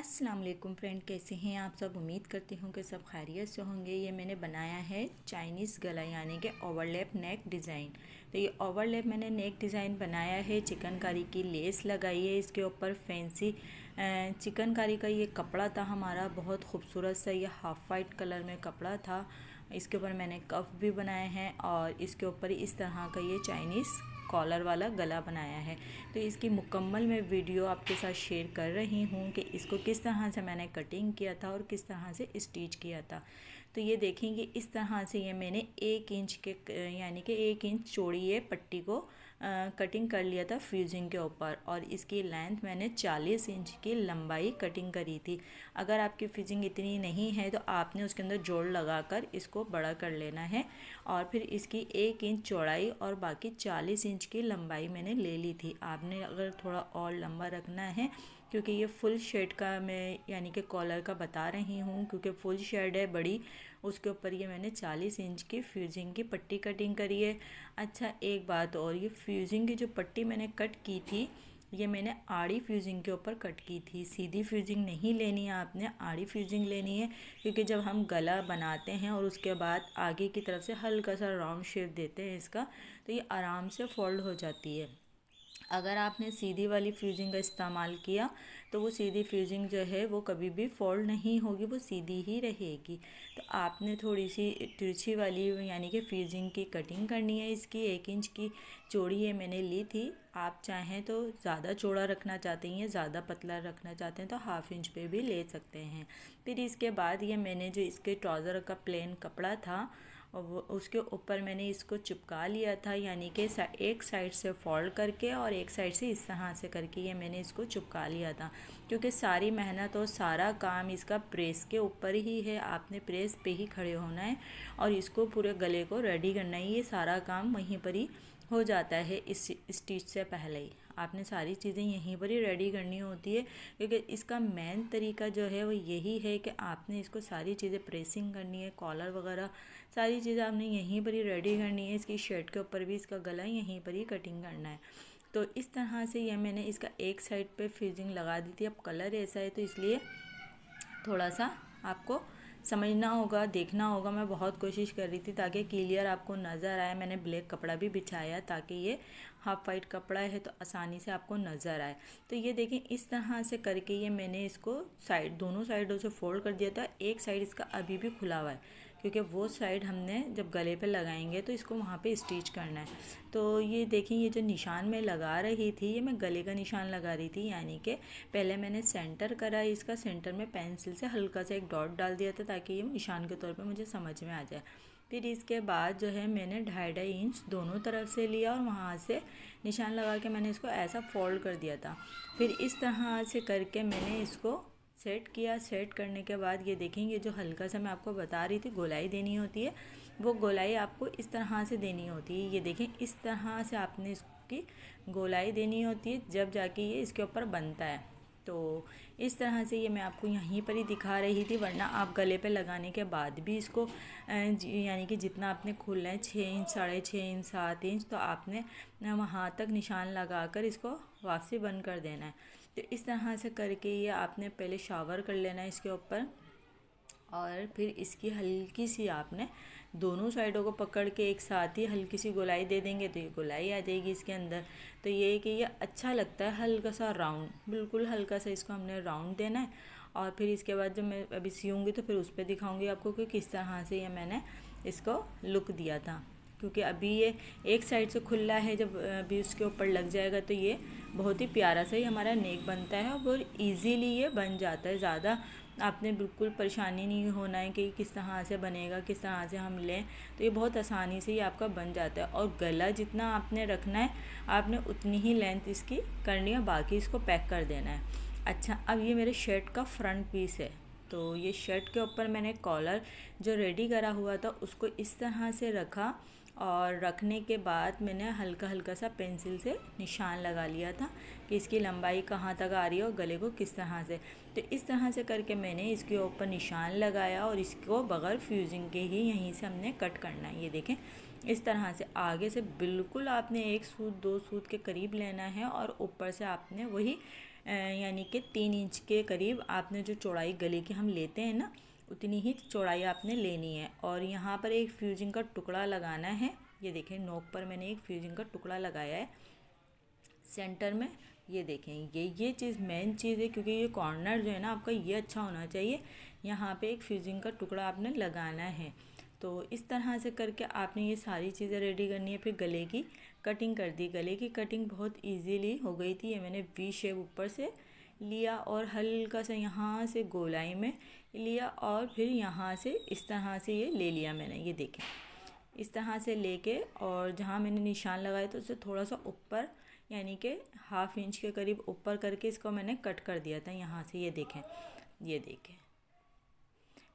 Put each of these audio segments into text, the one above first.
अस्सलाम वालेकुम फ्रेंड, कैसे हैं आप सब। उम्मीद करती हूँ कि सब खैरियत से होंगे। ये मैंने बनाया है चाइनीज़ गला यानी कि ओवरलैप नेक डिज़ाइन। तो ये ओवरलैप मैंने नेक डिज़ाइन बनाया है। चिकनकारी की लेस लगाई है इसके ऊपर। फैंसी चिकनकारी का ये कपड़ा था हमारा, बहुत खूबसूरत सा ये हाफ वाइट कलर में कपड़ा था। इसके ऊपर मैंने कफ भी बनाए हैं और इसके ऊपर इस तरह का ये चाइनीज़ कॉलर वाला गला बनाया है। तो इसकी मुकम्मल मैं वीडियो आपके साथ शेयर कर रही हूँ कि इसको किस तरह से मैंने कटिंग किया था और किस तरह से स्टिच किया था। तो ये देखेंगे इस तरह से ये मैंने 1 इंच के यानी कि 1 इंच चौड़ी ये पट्टी को कटिंग कर लिया था फ्यूजिंग के ऊपर। और इसकी लेंथ मैंने 40 इंच की लंबाई कटिंग करी थी। अगर आपकी फिजिंग इतनी नहीं है तो आपने उसके अंदर जोड़ लगाकर इसको बड़ा कर लेना है। और फिर इसकी 1 इंच चौड़ाई और बाकी 40 इंच की लंबाई मैंने ले ली थी। आपने अगर थोड़ा और लंबा रखना है, क्योंकि ये फुल शेड का मैं यानी कि कॉलर का बता रही हूँ, क्योंकि फुल शेड है बड़ी, उसके ऊपर ये मैंने 40 इंच की फ्यूजिंग की पट्टी कटिंग करी है। अच्छा, एक बात और, ये फ्यूजिंग की जो पट्टी मैंने कट की थी ये मैंने आड़ी फ्यूजिंग के ऊपर कट की थी। सीधी फ्यूजिंग नहीं लेनी है, आपने आड़ी फ्यूजिंग लेनी है। क्योंकि जब हम गला बनाते हैं और उसके बाद आगे की तरफ से हल्का सा राउंड शेप देते हैं इसका, तो ये आराम से फोल्ड हो जाती है। अगर आपने सीधी वाली फ्यूजिंग का इस्तेमाल किया तो वो सीधी फ्यूजिंग जो है वो कभी भी फोल्ड नहीं होगी, वो सीधी ही रहेगी। तो आपने थोड़ी सी तिरछी वाली यानी कि फ्यूजिंग की कटिंग करनी है। इसकी 1 इंच की चौड़ी ये मैंने ली थी। आप चाहें तो ज़्यादा चौड़ा रखना चाहते हैं या ज़्यादा पतला रखना चाहते हैं तो 1/2 इंच पे भी ले सकते हैं। फिर इसके बाद ये मैंने जो इसके ट्राउज़र का प्लेन कपड़ा था और उसके ऊपर मैंने इसको चिपका लिया था, यानी कि एक साइड से फोल्ड करके और एक साइड से इस तरह से करके ये मैंने इसको चिपका लिया था। क्योंकि सारी मेहनत और सारा काम इसका प्रेस के ऊपर ही है, आपने प्रेस पे ही खड़े होना है और इसको पूरे गले को रेडी करना है। ये सारा काम वहीं पर ही हो जाता है। इस स्टिच से पहले ही आपने सारी चीज़ें यहीं पर ही रेडी करनी होती है। क्योंकि इसका मेन तरीका जो है वो यही है कि आपने इसको सारी चीज़ें प्रेसिंग करनी है, कॉलर वगैरह सारी चीज़ें आपने यहीं पर ही रेडी करनी है। इसकी शर्ट के ऊपर भी इसका गला यहीं पर ही कटिंग करना है। तो इस तरह से ये मैंने इसका एक साइड पे फ्यूजिंग लगा दी थी। अब कलर ऐसा है तो इसलिए थोड़ा सा आपको समझना होगा, देखना होगा। मैं बहुत कोशिश कर रही थी ताकि क्लियर आपको नज़र आए। मैंने ब्लैक कपड़ा भी बिछाया ताकि ये हाफ वाइट कपड़ा है तो आसानी से आपको नज़र आए। तो ये देखें इस तरह से करके ये मैंने इसको दोनों साइडों से फोल्ड कर दिया था। एक साइड इसका अभी भी खुला हुआ है, क्योंकि वो साइड हमने जब गले पे लगाएंगे तो इसको वहाँ पे स्टिच करना है। तो ये देखिए, ये जो निशान मैं लगा रही थी ये मैं गले का निशान लगा रही थी। यानी कि पहले मैंने सेंटर करा, इसका सेंटर में पेंसिल से हल्का सा एक डॉट डाल दिया था ताकि ये निशान के तौर पे मुझे समझ में आ जाए। फिर इसके बाद जो है मैंने 2.5-2.5 इंच दोनों तरफ से लिया और वहाँ से निशान लगा के मैंने इसको ऐसा फोल्ड कर दिया था। फिर इस तरह से करके मैंने इसको सेट किया। सेट करने के बाद ये देखेंगे, जो हल्का सा मैं आपको बता रही थी गोलाई देनी होती है, वो गोलाई आपको इस तरह से देनी होती है। ये देखें इस तरह से आपने इसकी गोलाई देनी होती है, जब जाके ये इसके ऊपर बनता है। तो इस तरह से ये मैं आपको यहीं पर ही दिखा रही थी, वरना आप गले पे लगाने के बाद भी इसको यानी कि जितना आपने खोलना है 6 इंच, 6.5 इंच, 7 इंच, तो आपने वहाँ तक निशान लगाकर इसको वापसी बंद कर देना है। तो इस तरह से करके ये आपने पहले शावर कर लेना है इसके ऊपर। और फिर इसकी हल्की सी आपने दोनों साइडों को पकड़ के एक साथ ही हल्की सी गोलाई दे देंगे तो ये गोलाई आ जाएगी इसके अंदर। तो ये कि ये अच्छा लगता है हल्का सा राउंड, बिल्कुल हल्का सा इसको हमने राउंड देना है। और फिर इसके बाद जब मैं अभी सीऊँगी तो फिर उस पर दिखाऊँगी आपको कि किस तरह से ये मैंने इसको लुक दिया था। क्योंकि अभी ये एक साइड से खुला है, जब अभी उसके ऊपर लग जाएगा तो ये बहुत ही प्यारा सा ही हमारा नेक बनता है और बहुत ईजीली ये बन जाता है। ज़्यादा आपने बिल्कुल परेशानी नहीं होना है कि किस तरह से बनेगा, किस तरह से हम लें, तो ये बहुत आसानी से ही आपका बन जाता है। और गला जितना आपने रखना है आपने उतनी ही लेंथ इसकी करनी है, बाकी इसको पैक कर देना है। अच्छा, अब ये मेरे शर्ट का फ्रंट पीस है। तो ये शर्ट के ऊपर मैंने कॉलर जो रेडी करा हुआ था उसको इस तरह से रखा और रखने के बाद मैंने हल्का हल्का सा पेंसिल से निशान लगा लिया था कि इसकी लंबाई कहाँ तक आ रही है और गले को किस तरह से। तो इस तरह से करके मैंने इसके ऊपर निशान लगाया और इसको बगैर फ्यूजिंग के ही यहीं से हमने कट करना है। ये देखें इस तरह से आगे से बिल्कुल आपने 1 सूत 2 सूत के करीब लेना है और ऊपर से आपने वही यानी कि 3 इंच के करीब आपने जो चौड़ाई गले की हम लेते हैं ना, उतनी ही चौड़ाई आपने लेनी है। और यहाँ पर एक फ्यूजिंग का टुकड़ा लगाना है। ये देखें, नोक पर मैंने एक फ्यूजिंग का टुकड़ा लगाया है सेंटर में। ये देखें, ये चीज़ मेन चीज़ है, क्योंकि ये कॉर्नर जो है ना आपका ये अच्छा होना चाहिए। यहाँ पे एक फ्यूजिंग का टुकड़ा आपने लगाना है। तो इस तरह से करके आपने ये सारी चीज़ें रेडी करनी है। फिर गले की कटिंग कर दी। गले की कटिंग बहुत इजीली हो गई थी। ये मैंने वी शेप ऊपर से लिया और हल्का सा यहाँ से गोलाई में लिया और फिर यहाँ से इस तरह से ये ले लिया मैंने। ये देखें, इस तरह से लेके और जहाँ मैंने निशान लगाया तो उससे थोड़ा सा ऊपर, यानी कि 1/2 इंच के करीब ऊपर करके इसको मैंने कट कर दिया था यहाँ से। ये देखें, ये देखें।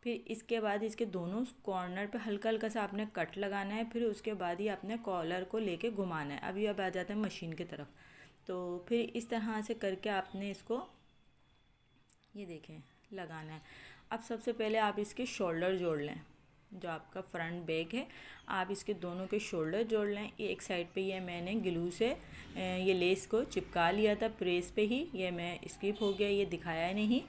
फिर इसके बाद इसके दोनों कॉर्नर पे हल्का हल्का सा आपने कट लगाना है। फिर उसके बाद ही आपने कॉलर को लेके घुमाना है। अभी अब आ जाते हैं मशीन की तरफ। तो फिर इस तरह से करके आपने इसको, ये देखें, लगाना है। अब सबसे पहले आप इसके शोल्डर जोड़ लें। जो आपका फ्रंट बैक है, आप इसके दोनों के शोल्डर जोड़ लें। एक साइड पे ये मैंने ग्लू से ये लेस को चिपका लिया था प्रेस पे ही। ये मैं स्किप हो गया, ये दिखाया नहीं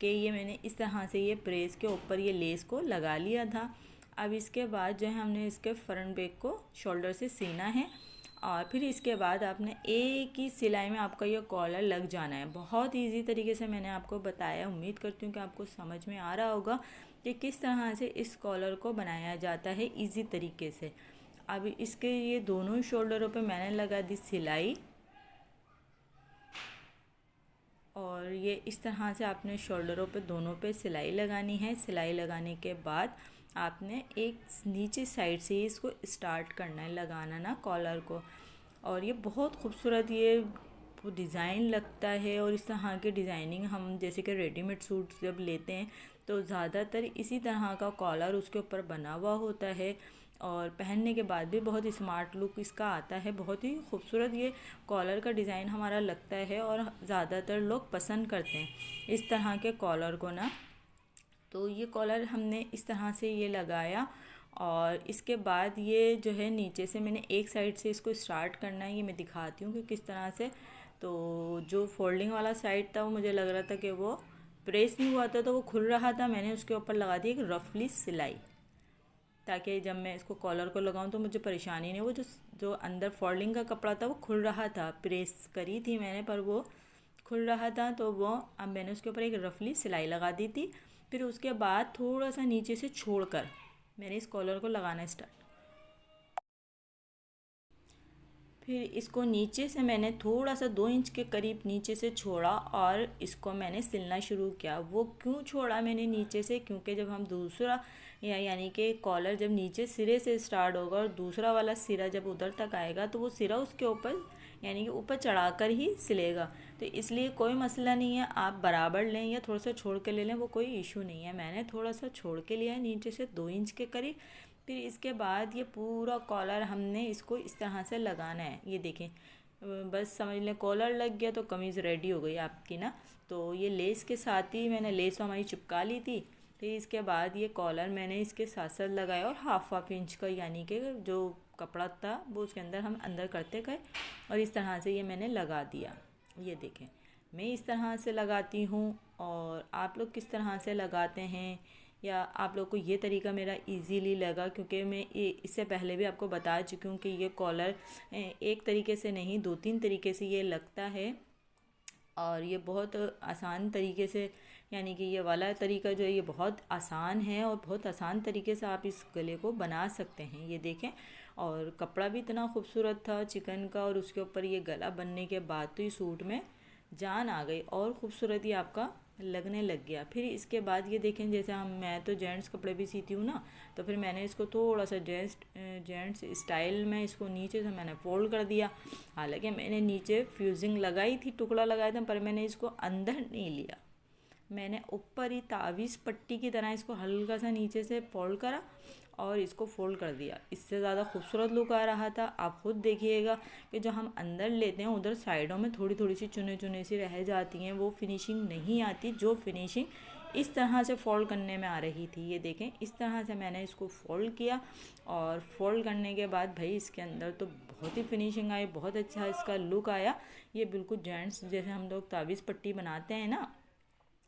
कि ये मैंने इस तरह से ये प्रेस के ऊपर ये लेस को लगा लिया था। अब इसके बाद जो है हमने इसके फ्रंट बैक को शोल्डर से सीना है और फिर इसके बाद आपने एक ही सिलाई में आपका ये कॉलर लग जाना है। बहुत इजी तरीके से मैंने आपको बताया। उम्मीद करती हूँ कि आपको समझ में आ रहा होगा कि किस तरह से इस कॉलर को बनाया जाता है इजी तरीके से। अब इसके ये दोनों शोल्डरों पे मैंने लगा दी सिलाई और ये इस तरह से आपने शोल्डरों पे दोनों पे सिलाई लगानी है। सिलाई लगाने के बाद आपने एक नीचे साइड से ही इसको स्टार्ट करना है लगाना ना कॉलर को। और ये बहुत खूबसूरत ये डिज़ाइन लगता है। और इस तरह की डिज़ाइनिंग हम जैसे कि रेडीमेड सूट जब लेते हैं तो ज़्यादातर इसी तरह का कॉलर उसके ऊपर बना हुआ होता है और पहनने के बाद भी बहुत स्मार्ट लुक इसका आता है। बहुत ही खूबसूरत ये कॉलर का डिज़ाइन हमारा लगता है और ज़्यादातर लोग पसंद करते हैं इस तरह के कॉलर को ना। तो ये कॉलर हमने इस तरह से ये लगाया और इसके बाद ये जो है नीचे से मैंने एक साइड से इसको स्टार्ट करना है। ये मैं दिखाती हूँ कि किस तरह से। तो जो फोल्डिंग वाला साइड था वो मुझे लग रहा था कि वो प्रेस नहीं हुआ था तो वो खुल रहा था। मैंने उसके ऊपर लगा दी एक रफली सिलाई, ताकि जब मैं इसको कॉलर को लगाऊं तो मुझे परेशानी नहीं। वो जो अंदर फोल्डिंग का कपड़ा था वो खुल रहा था, प्रेस करी थी मैंने पर वो खुल रहा था। तो वो अब मैंने उसके ऊपर एक रफली सिलाई लगा दी थी। फिर उसके बाद थोड़ा सा नीचे से छोड़कर मैंने इस कॉलर को लगाना स्टार्ट। फिर इसको नीचे से मैंने थोड़ा सा 2 इंच के करीब नीचे से छोड़ा और इसको मैंने सिलना शुरू किया। वो क्यों छोड़ा मैंने नीचे से, क्योंकि जब हम दूसरा यानी कि कॉलर जब नीचे सिरे से स्टार्ट होगा और दूसरा वाला सिरा जब उधर तक आएगा तो वो सिरा उसके ऊपर यानी कि ऊपर चढ़ाकर ही सिलेगा। तो इसलिए कोई मसला नहीं है, आप बराबर लें या थोड़ा सा छोड़ के ले लें, वो कोई इशू नहीं है। मैंने थोड़ा सा छोड़ के लिया है नीचे से 2 इंच के करीब। फिर इसके बाद ये पूरा कॉलर हमने इसको इस तरह से लगाना है। ये देखें, बस समझ लें कॉलर लग गया तो कमीज़ रेडी हो गई आपकी ना। तो ये लेस के साथ ही मैंने लेस हमारी चिपका ली थी। फिर इसके बाद ये कॉलर मैंने इसके साथ साथ लगाया और हाफ इंच का यानी कि जो कपड़ा था वो उसके अंदर हम अंदर करते गए और इस तरह से ये मैंने लगा दिया। ये देखें, मैं इस तरह से लगाती हूँ और आप लोग किस तरह से लगाते हैं या आप लोग को ये तरीका मेरा इजीली लगा, क्योंकि मैं इससे पहले भी आपको बता चुकी हूँ कि ये कॉलर एक तरीके से नहीं 2-3 तरीके से ये लगता है और ये बहुत आसान तरीके से, यानी कि ये वाला तरीका जो है ये बहुत आसान है और बहुत आसान तरीके से आप इस गले को बना सकते हैं। ये देखें, और कपड़ा भी इतना खूबसूरत था चिकन का और उसके ऊपर ये गला बनने के बाद तो ये सूट में जान आ गई और ख़ूबसूरत ये आपका लगने लग गया। फिर इसके बाद ये देखें, जैसे मैं तो जेंट्स कपड़े भी सीती हूँ ना, तो फिर मैंने इसको थोड़ा सा जेंट्स स्टाइल में इसको नीचे से मैंने फोल्ड कर दिया। हालांकि मैंने नीचे फ्यूजिंग लगाई थी, टुकड़ा लगाया था, पर मैंने इसको अंदर नहीं लिया। मैंने ऊपर ही तावीज़ पट्टी की तरह इसको हल्का सा नीचे से फोल्ड करा और इसको फोल्ड कर दिया। इससे ज़्यादा खूबसूरत लुक आ रहा था। आप खुद देखिएगा कि जो हम अंदर लेते हैं उधर साइडों में थोड़ी थोड़ी सी चुने चुने सी रह जाती हैं, वो फिनिशिंग नहीं आती जो फिनिशिंग इस तरह से फ़ोल्ड करने में आ रही थी। ये देखें, इस तरह से मैंने इसको फ़ोल्ड किया और फ़ोल्ड करने के बाद भाई इसके अंदर तो बहुत ही फिनिशिंग आई, बहुत अच्छा इसका लुक आया। ये बिल्कुल जेंट्स जैसे हम लोग ताबीज़ पट्टी बनाते हैं ना,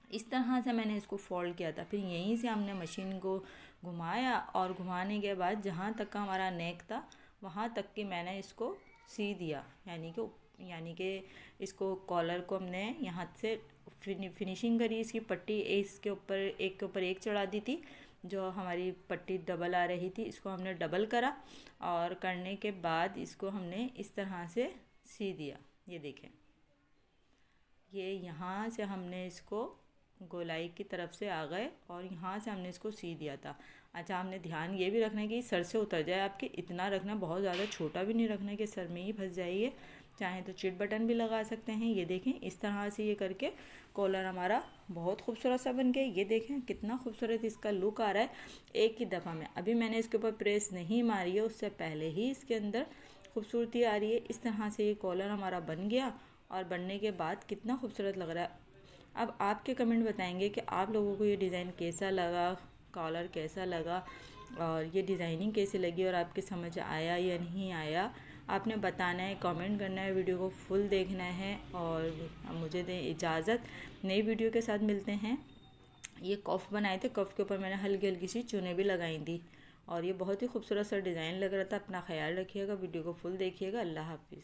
इस तरह से मैंने इसको फ़ोल्ड किया था। फिर यहीं से हमने मशीन को घुमाया और घुमाने के बाद जहाँ तक का हमारा नेक था वहाँ तक कि मैंने इसको सी दिया, यानी कि इसको कॉलर को हमने यहाँ से फिनिशिंग करी। इसकी पट्टी इसके ऊपर एक के ऊपर एक चढ़ा दी थी, जो हमारी पट्टी डबल आ रही थी इसको हमने डबल करा और करने के बाद इसको हमने इस तरह से सी दिया। ये देखें, ये यहाँ से हमने इसको गोलाई की तरफ से आ गए और यहाँ से हमने इसको सी दिया था। अच्छा, हमने ध्यान ये भी रखना है कि सर से उतर जाए आपके, इतना रखना, बहुत ज़्यादा छोटा भी नहीं रखना कि सर में ही फंस जाइए। चाहे तो चिट बटन भी लगा सकते हैं। ये देखें, इस तरह से ये करके कॉलर हमारा बहुत खूबसूरत सा बन गया। ये देखें कितना खूबसूरत इसका लुक आ रहा है एक ही दफ़ा में। अभी मैंने इसके ऊपर प्रेस नहीं मारी है, उससे पहले ही इसके अंदर खूबसूरती आ रही है। इस तरह से ये कॉलर हमारा बन गया और बनने के बाद कितना खूबसूरत लग रहा है। अब आपके कमेंट बताएंगे कि आप लोगों को ये डिज़ाइन कैसा लगा, कॉलर कैसा लगा और ये डिज़ाइनिंग कैसी लगी और आपके समझ आया या नहीं आया। आपने बताना है, कमेंट करना है, वीडियो को फुल देखना है और मुझे दें इजाज़त। नई वीडियो के साथ मिलते हैं। ये कफ बनाए थे, कफ के ऊपर मैंने हल्की हल्की सी चुनें भी लगाई थी और ये बहुत ही खूबसूरत सा डिज़ाइन लग रहा था। अपना ख्याल रखिएगा, वीडियो को फुल देखिएगा। अल्लाह हाफिज़।